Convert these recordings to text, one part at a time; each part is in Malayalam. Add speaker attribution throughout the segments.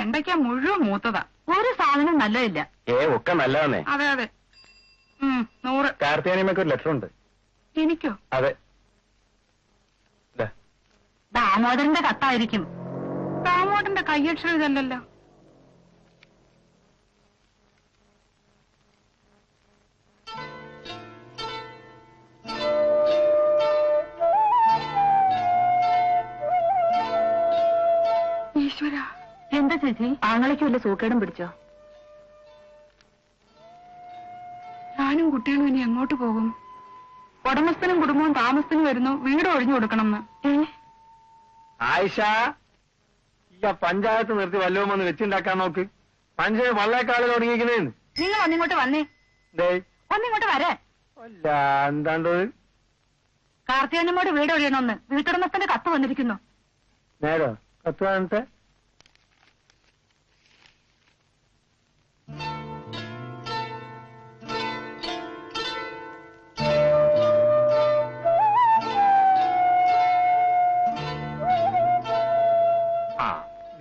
Speaker 1: വെണ്ടയ്ക്ക മുഴുവൻ മൂത്തതാ. ഒരു സാധനം നല്ലതില്ല.
Speaker 2: ഒക്കെ നല്ലതാണേ.
Speaker 1: അതെ അതെ. 100.
Speaker 2: കാർത്തിയാനിയമ്മക്ക് ഒരു ലെറ്റർ ഉണ്ട്.
Speaker 1: എനിക്കോ?
Speaker 2: അതെ.
Speaker 1: ദാമോദരന്റെ കത്തായിരിക്കും. ദാമോദരന്റെ കയ്യക്ഷരം ഇതല്ലല്ലോ. ഈശ്വര, എന്താ ചേച്ചി? ആങ്ങളയ്ക്ക് വല്ല സൂക്കേടും പിടിച്ചോ? ഞാനും കുട്ടികളും ഇനി എങ്ങോട്ട് പോകും? ഉടമസ്ഥനും കുടുംബവും താമസത്തിന് വരുന്നു, വീട് ഒഴിഞ്ഞു കൊടുക്കണം.
Speaker 2: ആയിഷ, ഈ പഞ്ചായത്ത് നിർത്തി വല്ലതും വന്ന് വെച്ചുണ്ടാക്കാൻ നോക്ക്. പഞ്ചായത്ത് വള്ളേക്കാള് തുടങ്ങിയിരിക്കുന്നേന്ന്.
Speaker 1: നിങ്ങൾ ഒന്നിങ്ങോട്ട് വന്നേ. ഒന്നിങ്ങോട്ട് വരേ.
Speaker 2: അല്ല, എന്താണ്ട്
Speaker 1: കാർത്തിയാനമ്മോട് വീട് ഒഴിയണമെന്ന് വീട്ടുടമസ്ഥന്റെ കത്ത് വന്നിരിക്കുന്നു.
Speaker 2: നേരോ? കത്ത് കാണട്ടെ.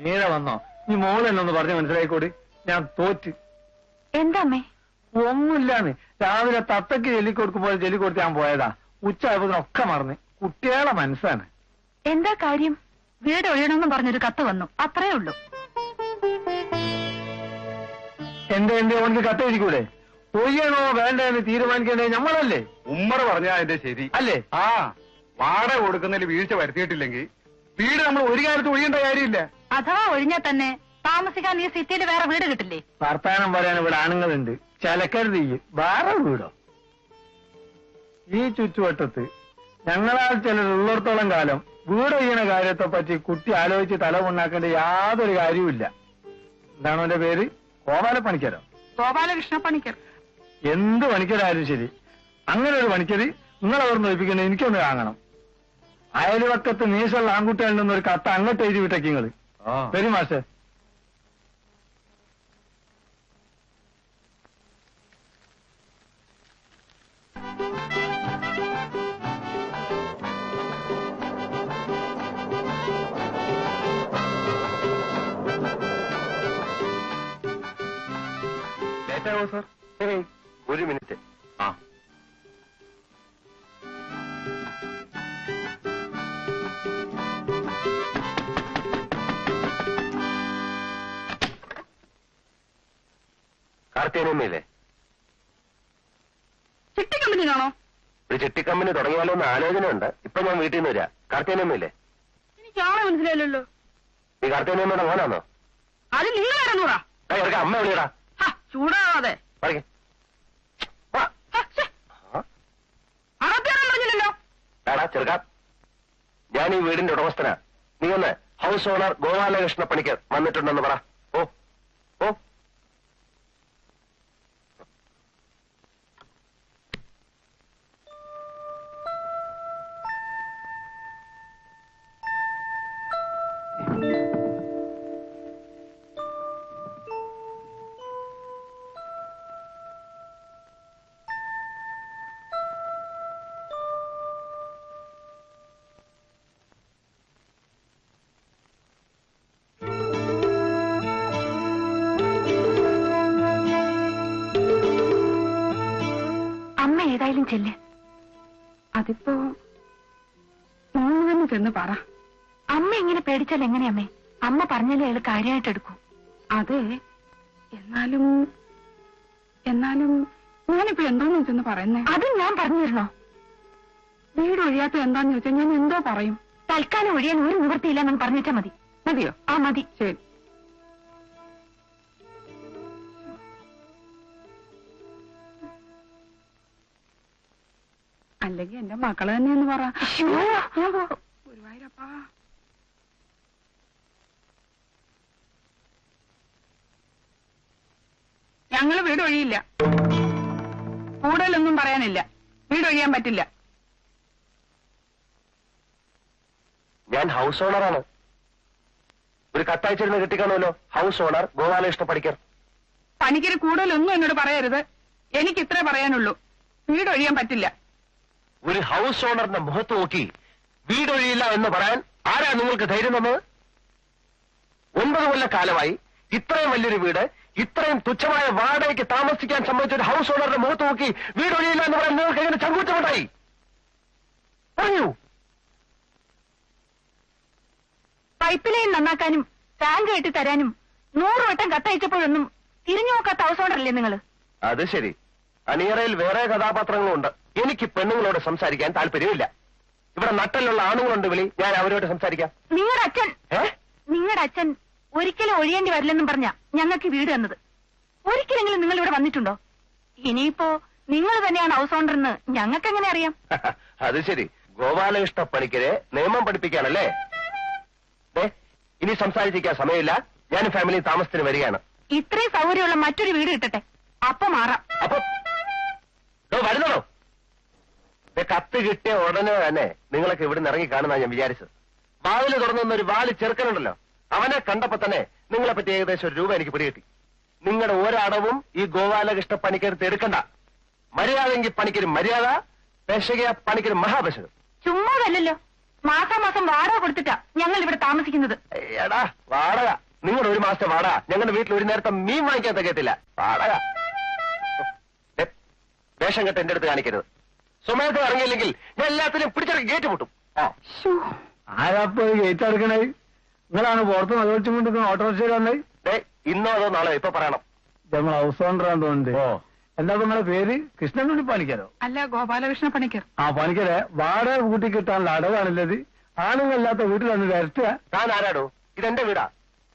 Speaker 2: നീല വന്നോ? നീ മോളെന്നൊന്ന് പറഞ്ഞ് മനസ്സിലായിക്കോടി. ഞാൻ തോറ്റ്.
Speaker 1: എന്താമ്മേ?
Speaker 2: ഒന്നുമില്ലാന്ന്. രാവിലെ തത്തക്ക് ചെല്ലിക്കൊടുക്കുമ്പോൾ ചെല്ലിക്കൊടുത്ത് ഞാൻ പോയതാ. ഉച്ചയായപ്പോഴൊക്കെ മറന്ന്. കുട്ടികളെ മനസ്സാണ്.
Speaker 1: എന്താ കാര്യം? വീട് ഒഴിയണമെന്ന് പറഞ്ഞൊരു കത്ത് വന്നു, അത്രേ ഉള്ളൂ.
Speaker 2: എന്റെ ഓനക്ക് കത്ത് എഴുതിക്കൂടെ? ഒയ്യണോ വേണ്ടെന്ന് തീരുമാനിക്കേണ്ടത് നമ്മളല്ലേ?
Speaker 3: ഉമ്മറ പറഞ്ഞാ അതിന്റെ ശരി
Speaker 2: അല്ലേ?
Speaker 3: വാടക കൊടുക്കുന്നതിൽ വീഴ്ച വരുത്തിയിട്ടില്ലെങ്കിൽ വീട് നമ്മൾ ഒരു കാലത്ത് ഒഴിയേണ്ട കാര്യമില്ല.
Speaker 1: അഥവാ ഒഴിഞ്ഞാൽ തന്നെ താമസിക്കാൻ ഈ സിറ്റിയിൽ വേറെ വീട് കിട്ടില്ലേ?
Speaker 2: വർത്താനം പറയാൻ ഇവിടെ ആണുങ്ങളുണ്ട്. ചിലക്കരുത് വേറെ വീടോ? ഈ ചുറ്റുവട്ടത്ത് ഞങ്ങളാൽ ചിലരുള്ളിടത്തോളം കാലം വീട് ഒഴിയണ കാര്യത്തെ പറ്റി കുട്ടി ആലോചിച്ച് തല ഉണ്ടാക്കേണ്ട യാതൊരു കാര്യവുമില്ല. എന്താണോ എന്റെ പേര്? ഗോപാലപ്പണിക്കരോ?
Speaker 1: ഗോപാലകൃഷ്ണ പണിക്കർ.
Speaker 2: എന്ത് പണിക്കരായാലും ശരി, അങ്ങനെ ഒരു പണിക്കര് നിങ്ങളവർ നോയിപ്പിക്കുന്നത് എനിക്കൊന്ന് കാണണം. അയൽവക്കത്ത് നീശുള്ള ആൺകുട്ടികളിൽ നിന്നൊരു കത്ത് അങ്ങോട്ട് എഴുതി വിട്ടേക്ക് നിങ്ങള്. വരും മാഷേ.
Speaker 3: ലേറ്റാവോ സാർ? ഒരു മിനിറ്റ്. കാർത്തിയാനിയമ്മയില്ലേ?
Speaker 1: ചിട്ടി കമ്പനിയാണോ?
Speaker 3: ഒരു ചിട്ടി കമ്പനി തുടങ്ങിയാലോ എന്ന് ആലോചനയുണ്ട്. ഇപ്പൊ ഞാൻ വീട്ടിൽ നിന്ന് വരാം. കാർത്തിയാനിയമ്മയില്ലേ?
Speaker 1: എനിക്ക് ആളെ മനസ്സിലായല്ലോ.
Speaker 3: ഈ കാർത്തിയാനിയമ്മയുടെ മോനാണോ?
Speaker 1: അത് നിങ്ങൾ ഇറങ്ങൂടാ.
Speaker 3: അമ്മ വിളിയടാ.
Speaker 1: ചൂടാവാതെ. പറഞ്ഞില്ലല്ലോ.
Speaker 3: എടാ ചെറുക്കാ, ഞാൻ ഈ വീടിന്റെ ഉടമസ്ഥനാ. നീ ഒന്ന് ഹൗസ് ഓണർ ഗോപാലകൃഷ്ണ പണിക്കർ വന്നിട്ടുണ്ടെന്ന് പറ. ഓ ഓ
Speaker 1: ഏതായാലും ചെല്ല്. അതിപ്പോ മോള് തന്നെ ചെന്ന് പറ. അമ്മ ഇങ്ങനെ പേടിച്ചാൽ എങ്ങനെയമ്മേ? അമ്മ പറഞ്ഞാലേ അയാൾ കാര്യമായിട്ട് എടുക്കൂ. അതെ, എന്നാലും ഞാനിപ്പോ എന്തോന്ന് ചെന്ന് പറയുന്നേ? അത് ഞാൻ പറഞ്ഞു തരണോ? വീട് ഒഴിയാത്ത എന്താന്ന് ചോദിച്ചാൽ ഞാൻ എന്തോ പറയും. തൽക്കാലം ഒഴിയാൻ ഒരു നിവൃത്തിയില്ലെന്ന് പറഞ്ഞു വെച്ചാൽ മതി. മതിയോ? ആ മതി. ശരി. അല്ലെങ്കിൽ എന്റെ മക്കള് തന്നെയെന്ന് പറ. ഗുരുവായൂരപ്പാ. ഞങ്ങള് വീട് ഒഴിയില്ല. കൂടുതലൊന്നും പറയാനില്ല. വീട് ഒഴിയാൻ പറ്റില്ല.
Speaker 3: ഞാൻ ഹൗസ് ഓണറാണ്. ഒരു കത്തയച്ചിരുന്ന് കിട്ടിക്കാണല്ലോ. House owner Gopalakrishna Panicker.
Speaker 1: പണിക്കര് കൂടുതലൊന്നും എന്നോട് പറയരുത്. എനിക്ക് ഇത്രേ പറയാനുള്ളൂ. വീട് ഒഴിയാൻ പറ്റില്ല.
Speaker 3: ഒരു ഹൗസ് ഓണറിന്റെ മുഖത്ത് നോക്കി വീടൊഴിയില്ല എന്ന് പറയാൻ ആരാ നിങ്ങൾക്ക് ധൈര്യം തന്നത്? 9 കൊല്ലക്കാലമായി ഇത്രയും വലിയൊരു വീട് ഇത്രയും തുച്ഛമായ വാടകയ്ക്ക് താമസിക്കാൻ സംബന്ധിച്ച ഒരു ഹൗസ് ഓണറുടെ മുഖത്ത് നോക്കി വീട് ഒഴിയില്ല എന്ന് പറയാൻ നിങ്ങൾക്ക് എങ്ങനെ ചങ്കൂറ്റമുണ്ടായി? പറയൂ.
Speaker 1: പൈപ്പ് ലൈൻ നന്നാക്കാനും ടാങ്ക് കെട്ടി തരാനും 100 വട്ടം കത്തയച്ചപ്പോഴൊന്നും തിരിഞ്ഞു നോക്കാത്ത ഹൗസ് ഓണറല്ലേ നിങ്ങൾ?
Speaker 3: അത് ശരി. അണിയറയിൽ വേറെ കഥാപാത്രങ്ങളുണ്ട്. എനിക്ക് പെണ്ണുങ്ങളോട് സംസാരിക്കാൻ താല്പര്യമില്ല. ഇവിടെ നട്ടലുള്ള ആണുങ്ങളുണ്ട് വിളി, ഞാൻ അവരോട് സംസാരിക്കാം.
Speaker 1: നിങ്ങളുടെ അച്ഛൻ ഒരിക്കലും ഒഴിയേണ്ടി വരില്ലെന്നും പറഞ്ഞ ഞങ്ങൾക്ക് വീട് തന്നത്. ഒരിക്കലെങ്കിലും നിങ്ങൾ ഇവിടെ വന്നിട്ടുണ്ടോ? ഇനിയിപ്പോ നിങ്ങൾ തന്നെയാണ് ഹൗസ് ഓണർ എന്ന് ഞങ്ങൾക്ക് എങ്ങനെ അറിയാം?
Speaker 3: അത് ശരി. ഗോപാലകൃഷ്ണ പണിക്കരെ നിയമം പഠിപ്പിക്കാനല്ലേ? ഇനി സംസാരിച്ചിരിക്കാൻ സമയമില്ല. ഞാൻ ഫാമിലി താമസത്തിന് വരികയാണ്.
Speaker 1: ഇത്രയും സൗകര്യമുള്ള മറ്റൊരു വീട് കിട്ടട്ടെ, അപ്പൊ മാറാം.
Speaker 3: അപ്പൊ വരുന്നോ? കത്ത് കിട്ടിയ ഉടനെ തന്നെ നിങ്ങളൊക്കെ ഇവിടെ നിന്ന് ഇറങ്ങി കാണുന്ന ഞാൻ വിചാരിച്ചത്. വാതില് തുറന്നൊരു വാല് ചെറുക്കനുണ്ടല്ലോ, അവനെ കണ്ടപ്പോ തന്നെ നിങ്ങളെ പറ്റി ഏകദേശം ₹1 എനിക്ക് പിടികിട്ടി. നിങ്ങളുടെ ഒരടവും ഈ ഗോപാലകൃഷ്ണ പണിക്കരുത്ത് എടുക്കണ്ട. മര്യാദയെങ്കിൽ പണിക്കൊരു മര്യാദ, പെശക പണിക്കൊരു മഹാപെശക.
Speaker 1: ചുമ്മാതല്ലോ, മാസാമാസം വാടക കൊടുത്തിട്ടാ ഞങ്ങൾ ഇവിടെ താമസിക്കുന്നത്.
Speaker 3: എടാ വാടക, നിങ്ങളുടെ 1 മാസത്തെ വാടക ഞങ്ങളുടെ വീട്ടിൽ ഒരു നേരത്തെ മീൻ വാങ്ങിക്കാൻ തികയത്തില്ല. വാടക വേഷം കെട്ട് എന്റെ അടുത്ത് കാണിക്കരുത്. സമയത്ത് ഇറങ്ങിയില്ലെങ്കിൽ ഞാൻ എല്ലാത്തിനും പിടിച്ചിറക്കി ഗേറ്റ് പൊട്ടും.
Speaker 2: ആരാപ്പോ ഗേറ്റ് എടുക്കണേ? നിങ്ങളാണ് പുറത്ത് നല്ലോച്ചും കൊണ്ട് ഓട്ടോറിക്ഷയിൽ വന്നേ?
Speaker 3: ഇന്നോ അതോ നാളെ ഇപ്പൊ പറയണം.
Speaker 2: നമ്മൾ ഹൗസ് ഓണറാന്ന് തോന്നുന്നുണ്ട്. എന്താ നിങ്ങളുടെ പേര്? കൃഷ്ണൻകുട്ടി പണിക്കരോ?
Speaker 1: അല്ല, ഗോപാലകൃഷ്ണ പണിക്കർ.
Speaker 2: പണിക്കരെ, വാടക കൂട്ടി കിട്ടാനുള്ള അടവാണല്ലത്. ആണുങ്ങളില്ലാത്ത വീട്ടിൽ വന്ന് വരട്ടുക.
Speaker 3: താൻ ആരാടോ? ഇതെന്റെ വീടാ.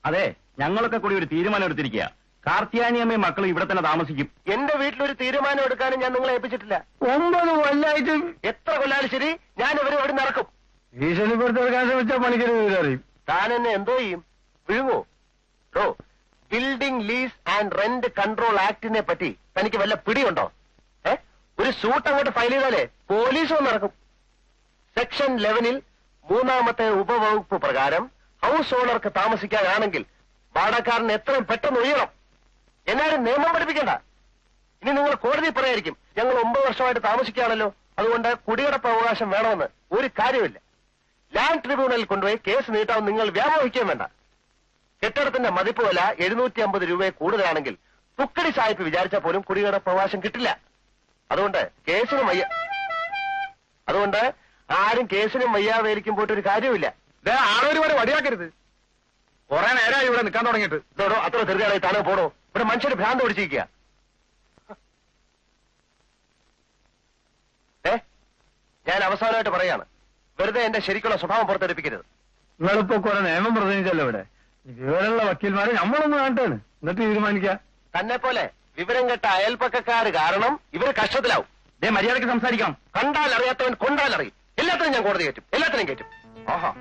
Speaker 4: അതെ, ഞങ്ങളൊക്കെ കൂടി ഒരു തീരുമാനം എടുത്തിരിക്കുക. കാർത്തിയാനിയമ്മയും മക്കളും ഇവിടെ തന്നെ താമസിക്കും.
Speaker 3: എന്റെ വീട്ടിലൊരു തീരുമാനം എടുക്കാനും ഞാൻ നിങ്ങളെ ഏൽപ്പിച്ചിട്ടില്ല.
Speaker 2: 9 കൊല്ലായിട്ട്.
Speaker 3: എത്ര കൊല്ലാലും ശരി, ഞാൻ ഇവരെ ഇവിടെ നടക്കും.
Speaker 2: ഭീഷണിപ്പെടുത്തി എടുക്കാൻ ശ്രമിച്ചാൽ പണിക്കര് വീട് അറിയും.
Speaker 3: താൻ എന്നെ എന്തോ ചെയ്യും? വിഴുങ്ങോ? Building lease and rent control ആക്ടിനെ പറ്റി തനിക്ക് വല്ല പിടിയുണ്ടോ? ഒരു സൂട്ട് അങ്ങോട്ട് ഫയൽ ചെയ്താലേ പോലീസും നടക്കും. സെക്ഷൻ 11 3ാമത്തെ ഉപവകുപ്പ് പ്രകാരം ഹൗസ് ഓണർക്ക് താമസിക്കാനാണെങ്കിൽ വാടകക്കാരൻ എത്രയും പെട്ടെന്ന് ഒഴിയണം. എന്നാലും നിയമം പഠിപ്പിക്കണ്ട. ഇനി നിങ്ങൾ കോടതി പറയായിരിക്കും ഞങ്ങൾ 9 വർഷമായിട്ട് താമസിക്കുകയാണല്ലോ, അതുകൊണ്ട് കുടികിടപ്പ് അവകാശം വേണമെന്ന്. ഒരു കാര്യമില്ല. ലാൻഡ് ട്രിബ്യൂണലിൽ കൊണ്ടുപോയി കേസ് നീട്ടാൻ നിങ്ങൾ വ്യാമോഹിക്കുകയും വേണ്ട. കെട്ടിടത്തിന്റെ മതിപ്പ് വില 750 രൂപയെ കൂടുതലാണെങ്കിൽ തുക്കടി സാഹിബ് വിചാരിച്ചാൽ പോലും കുടികിടപ്പ് അവകാശം കിട്ടില്ല. അതുകൊണ്ട് ആരും കേസിനും വയ്യാവേലിക്കും പോയിട്ടൊരു കാര്യമില്ല.
Speaker 4: ആളൊരു വരെ വടിയാക്കരുത്. കുറെ നേരമായി ഇവിടെ നിൽക്കാൻ തുടങ്ങിയിട്ട്.
Speaker 3: ഇതോടോ അത്ര ദീർഘമായി താനോ പോടോ. ഇവിടെ മനുഷ്യര് ഭ്രാന്ത് പിടിച്ചിരിക്കുക. ഞാൻ അവസാനമായിട്ട് പറയാണ്, വെറുതെ എന്റെ ശരിക്കുള്ള സ്വഭാവം പുറത്തെടുപ്പിക്കരുത്.
Speaker 2: നിങ്ങളിപ്പോ കുറെ നിയമം പ്രസംഗിച്ചല്ലോ ഇവിടെ. വിവരമുള്ള വക്കീൽമാരെ നമ്മളൊന്ന് കാണട്ടാണ്, എന്നിട്ട് തീരുമാനിക്കാം.
Speaker 3: തന്നെ പോലെ വിവരം കെട്ട അയൽപ്പക്കക്കാര് കാരണം ഇവര് കഷ്ടത്തിലാവും.
Speaker 4: മര്യാദയ്ക്ക് സംസാരിക്കാം.
Speaker 3: കണ്ടാൽ അറിയാത്തവൻ കൊണ്ടാൽ അറിയും. എല്ലാത്തിനും ഞാൻ കോടതി കയറ്റും, എല്ലാത്തിനും കയറ്റും. ആഹാ.